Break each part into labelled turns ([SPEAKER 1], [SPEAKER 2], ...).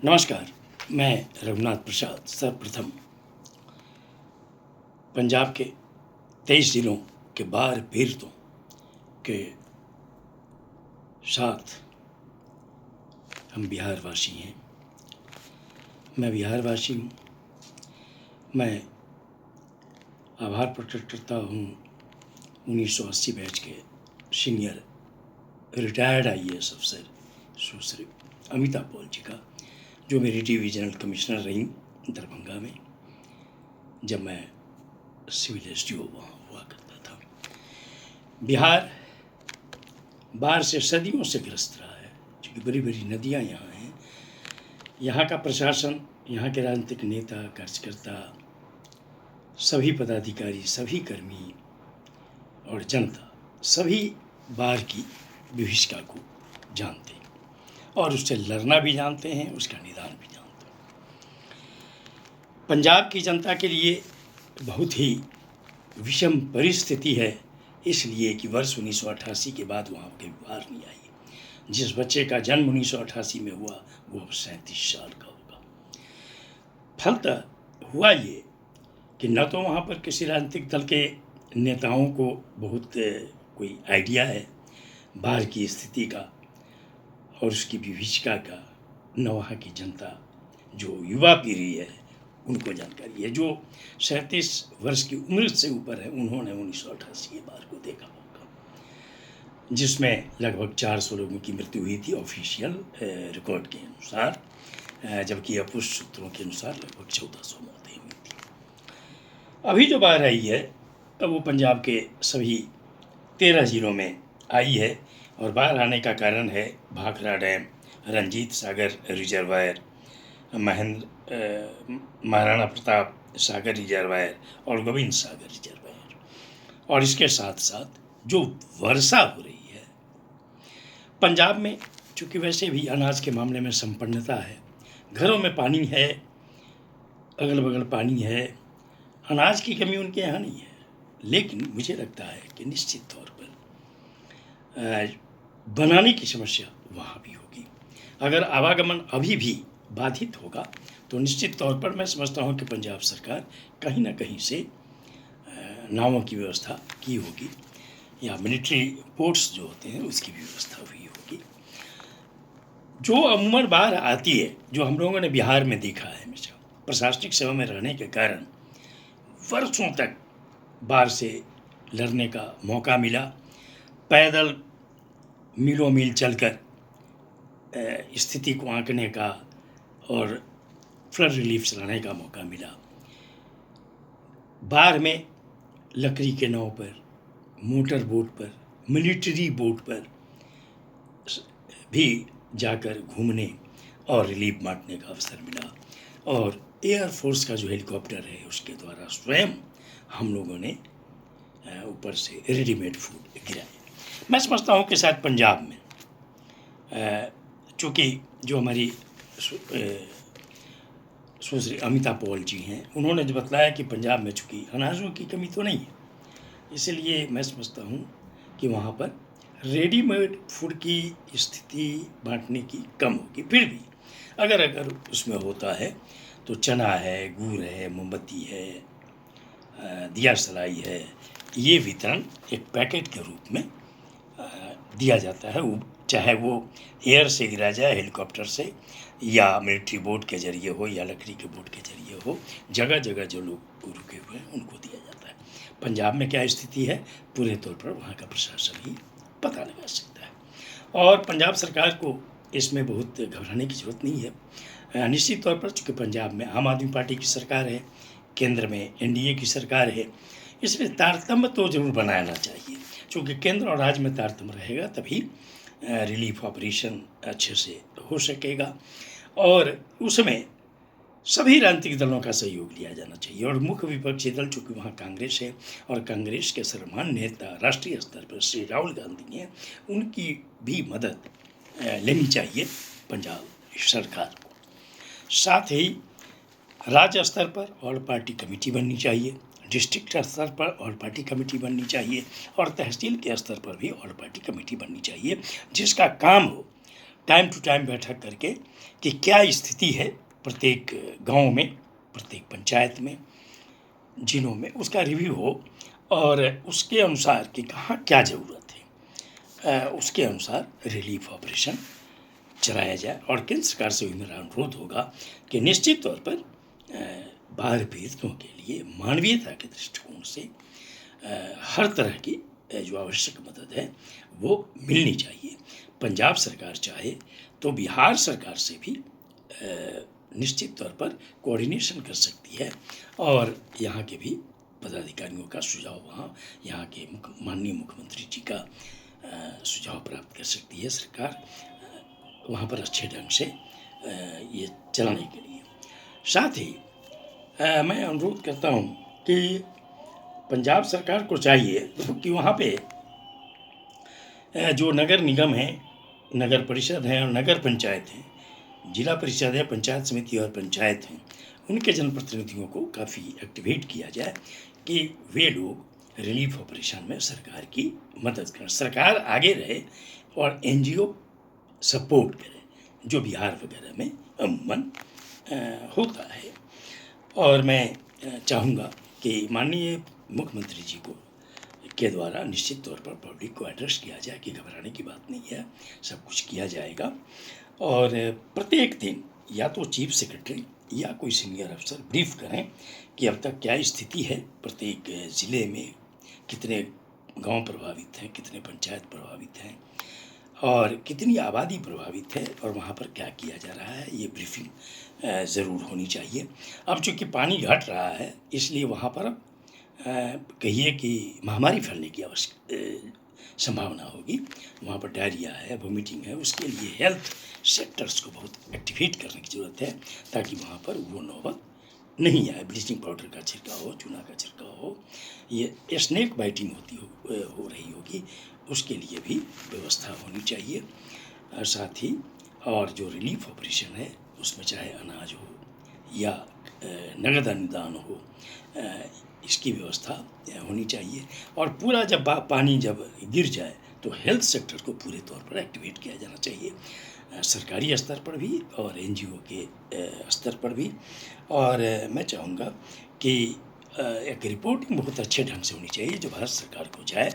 [SPEAKER 1] नमस्कार, मैं रघुनाथ प्रसाद सर्वप्रथम पंजाब के 23 जिलों के 12 पीरतों के साथ हम बिहारवासी हैं। मैं बिहारवासी हूँ। मैं आभार प्रकट करता हूँ 1980 बैच के सीनियर रिटायर्ड IAS अफसर सुश्री अमिता पॉल जी का, जो मेरी डिविजनल कमिश्नर रहीं दरभंगा में जब मैं सिविल SDO वहाँ हुआ करता था। बिहार बाढ़ से सदियों से ग्रस्त रहा है, क्योंकि बड़ी बड़ी नदियाँ यहाँ हैं। यहाँ का प्रशासन, यहाँ के राजनीतिक नेता, कार्यकर्ता, सभी पदाधिकारी, सभी कर्मी और जनता सभी बाढ़ की विभीषिका को जानते हैं और उससे लड़ना भी जानते हैं, उसका निदान भी जानते हैं। पंजाब की जनता के लिए बहुत ही विषम परिस्थिति है, इसलिए कि वर्ष 1988 के बाद वहाँ कभी बाढ़ नहीं आई। जिस बच्चे का जन्म 1988 में हुआ वो अब 37 साल का होगा। फलतः हुआ ये कि न तो वहाँ पर किसी राजनीतिक दल के नेताओं को बहुत कोई आइडिया है बाढ़ की स्थिति का और उसकी विभीषिका का, न वहाँ की जनता जो युवा पीढ़ी है उनको जानकारी है। जो 37 वर्ष की उम्र से ऊपर है उन्होंने 1988 के बाढ़ को देखा होगा, जिसमें लगभग 400 लोगों की मृत्यु हुई थी ऑफिशियल रिकॉर्ड के अनुसार, जबकि अपुष्ट सूत्रों के अनुसार लगभग 1400 मौतें हुई थी। अभी जो बाढ़ आई है तब वो पंजाब के सभी 13 जिलों में आई है और बाढ़ आने का कारण है Bhakra dam, Ranjit Sagar reservoir, Maharana Pratap Sagar reservoir और गोविंद सागर रिजर्वायर। और इसके साथ साथ जो वर्षा हो रही है पंजाब में, चूँकि वैसे भी अनाज के मामले में संपन्नता है, घरों में पानी है, अगल बगल पानी है, अनाज की कमी उनके यहाँ नहीं है। लेकिन मुझे लगता है कि निश्चित तौर पर बनाने की समस्या वहाँ भी होगी। अगर आवागमन अभी भी बाधित होगा तो निश्चित तौर पर मैं समझता हूँ कि पंजाब सरकार कहीं ना कहीं से नावों की व्यवस्था की होगी या मिलिट्री पोर्ट्स जो होते हैं उसकी भी व्यवस्था हुई होगी। जो अमूमन बाढ़ आती है, जो हम लोगों ने बिहार में देखा है, हमेशा प्रशासनिक सेवा में रहने के कारण वर्षों तक बाढ़ से लड़ने का मौका मिला। पैदल मीलों मील चलकर स्थिति को आंकने का और फ्लड रिलीफ चलाने का मौका मिला। बाढ़ में लकड़ी के नाव पर, मोटर बोट पर, मिलिट्री बोट पर भी जाकर घूमने और रिलीफ बांटने का अवसर मिला। और एयरफोर्स का जो हेलीकॉप्टर है उसके द्वारा स्वयं हम लोगों ने ऊपर से रेडीमेड फूड गिराए। मैं समझता हूँ कि शायद पंजाब में चूँकि जो हमारी सुश्री अमिता पॉल जी हैं, उन्होंने जो बतलाया कि पंजाब में चूँकि अनाजों की कमी तो नहीं है, इसलिए मैं समझता हूँ कि वहाँ पर रेडीमेड फूड की स्थिति बांटने की कम होगी। फिर भी अगर उसमें होता है तो चना है, गुड़ है, मोमबत्ती है, दिया सलाई है, ये वितरण एक पैकेट के रूप में दिया जाता है। चाहे वो एयर से गिरा जाए, हेलीकॉप्टर से, या मिलिट्री बोट के जरिए हो या लकड़ी के बोट के जरिए हो, जगह जगह जो लोग रुके हुए हैं उनको दिया जाता है। पंजाब में क्या स्थिति है पूरे तौर पर वहाँ का प्रशासन ही पता लगा सकता है और पंजाब सरकार को इसमें बहुत घबराने की जरूरत नहीं है। निश्चित तौर पर चूँकि पंजाब में आम आदमी पार्टी की सरकार है, केंद्र में NDA की सरकार है, इसमें तारतम्य तो जरूर बनाना चाहिए। चूँकि केंद्र और राज्य में तारतम्य रहेगा तभी रिलीफ ऑपरेशन अच्छे से हो सकेगा और उसमें सभी राजनीतिक दलों का सहयोग लिया जाना चाहिए। और मुख्य विपक्षी दल चूँकि वहाँ कांग्रेस है और कांग्रेस के सर्वमान्य नेता राष्ट्रीय स्तर पर श्री राहुल गांधी हैं, उनकी भी मदद लेनी चाहिए पंजाब सरकार को। साथ ही राज्य स्तर पर ऑल पार्टी कमेटी बननी चाहिए, डिस्ट्रिक्ट स्तर पर ऑल पार्टी कमेटी बननी चाहिए और तहसील के स्तर पर भी ऑल पार्टी कमेटी बननी चाहिए, जिसका काम हो टाइम टू टाइम बैठक करके कि क्या स्थिति है प्रत्येक गांव में, प्रत्येक पंचायत में, जिलों में, उसका रिव्यू हो और उसके अनुसार कि कहाँ क्या ज़रूरत है, उसके अनुसार रिलीफ ऑपरेशन चलाया जाए। और केंद्र सरकार से भी मेरा अनुरोध होगा कि निश्चित तौर पर बाढ़ पीड़ितों के लिए मानवीयता के दृष्टिकोण से हर तरह की जो आवश्यक मदद है वो मिलनी चाहिए। पंजाब सरकार चाहे तो बिहार सरकार से भी निश्चित तौर पर कोऑर्डिनेशन कर सकती है और यहाँ के भी पदाधिकारियों का सुझाव यहाँ के माननीय मुख्यमंत्री जी का सुझाव प्राप्त कर सकती है सरकार वहाँ पर अच्छे ढंग से ये चलाने के लिए। साथ ही मैं अनुरोध करता हूँ कि पंजाब सरकार को चाहिए कि वहाँ पे जो नगर निगम है, नगर परिषद हैं और नगर पंचायत हैं, जिला परिषद है, पंचायत समिति और पंचायत हैं, उनके जनप्रतिनिधियों को काफ़ी एक्टिवेट किया जाए कि वे लोग रिलीफ ऑपरेशन में सरकार की मदद करें, सरकार आगे रहे और NGO सपोर्ट करे, जो बिहार वगैरह में अमूमन होता है। और मैं चाहूँगा कि माननीय मुख्यमंत्री जी को के द्वारा निश्चित तौर पर पब्लिक को एड्रेस किया जाए कि घबराने की बात नहीं है, सब कुछ किया जाएगा। और प्रत्येक दिन या तो चीफ सेक्रेटरी या कोई सीनियर अफसर ब्रीफ करें कि अब तक क्या स्थिति है, प्रत्येक ज़िले में कितने गांव प्रभावित हैं, कितने पंचायत प्रभावित हैं और कितनी आबादी प्रभावित है और वहाँ पर क्या किया जा रहा है, ये ब्रीफिंग ज़रूर होनी चाहिए। अब चूँकि पानी घट रहा है इसलिए वहाँ पर कहिए कि महामारी फैलने की संभावना होगी, वहाँ पर डायरिया है, वोमिटिंग है, उसके लिए हेल्थ सेक्टर्स को बहुत एक्टिवेट करने की ज़रूरत है ताकि वहाँ पर वो नौबत नहीं आए। ब्लीचिंग पाउडर का छिड़काव हो, चूना का छिड़काव हो, ये स्नेक बाइटिंग हो रही होगी, उसके लिए भी व्यवस्था होनी चाहिए। और साथ ही और जो रिलीफ ऑपरेशन है उसमें चाहे अनाज हो या नगद अनुदान हो, इसकी व्यवस्था होनी चाहिए। और पूरा जब पानी जब गिर जाए तो हेल्थ सेक्टर को पूरे तौर पर एक्टिवेट किया जाना चाहिए, सरकारी स्तर पर भी और NGO के स्तर पर भी। और मैं चाहूँगा कि एक रिपोर्टिंग बहुत अच्छे ढंग से होनी चाहिए जो भारत सरकार को जाए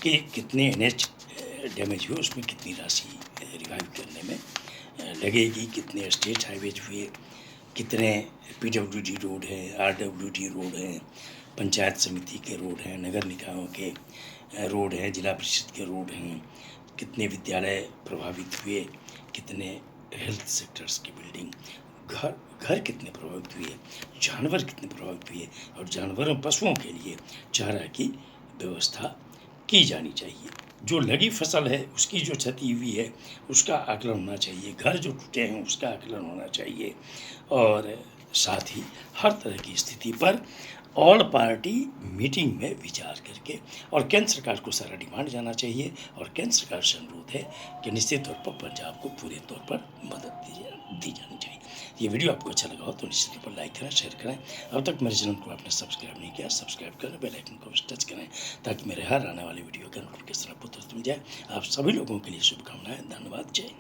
[SPEAKER 1] कि कितने NH डैमेज हुए, उसमें कितनी राशि रिवाइव करने में लगेगी, कितने स्टेट हाईवेज हुए, कितने PWD रोड है, RWD रोड हैं, पंचायत समिति के रोड हैं, नगर निकायों के रोड हैं, जिला परिषद के रोड हैं, कितने विद्यालय प्रभावित हुए, कितने हेल्थ सेक्टर्स की बिल्डिंग, घर कितने प्रभावित हुए, जानवर कितने प्रभावित हुए और जानवरों पशुओं के लिए चारा की व्यवस्था की जानी चाहिए। जो लगी फसल है उसकी जो क्षति हुई है उसका आकलन होना चाहिए, घर जो टूटे हैं उसका आकलन होना चाहिए। और साथ ही हर तरह की स्थिति पर ऑल पार्टी मीटिंग में विचार करके और केंद्र सरकार को सारा डिमांड जाना चाहिए और केंद्र सरकार से अनुरोध है कि निश्चित तौर पर पंजाब को पूरे तौर पर मदद दी जानी चाहिए। ये वीडियो आपको अच्छा लगा हो तो निश्चित तौर पर लाइक करें, शेयर करें। अब तक मेरे चैनल को आपने सब्सक्राइब नहीं किया, सब्सक्राइब करें, बेल आइकन को टच करें ताकि मेरे हर आने वाले वीडियो का नोटिफिकेशन आपको तुरंत मिल जाए। आप सभी लोगों के लिए शुभकामनाएं। धन्यवाद। जय हिंद।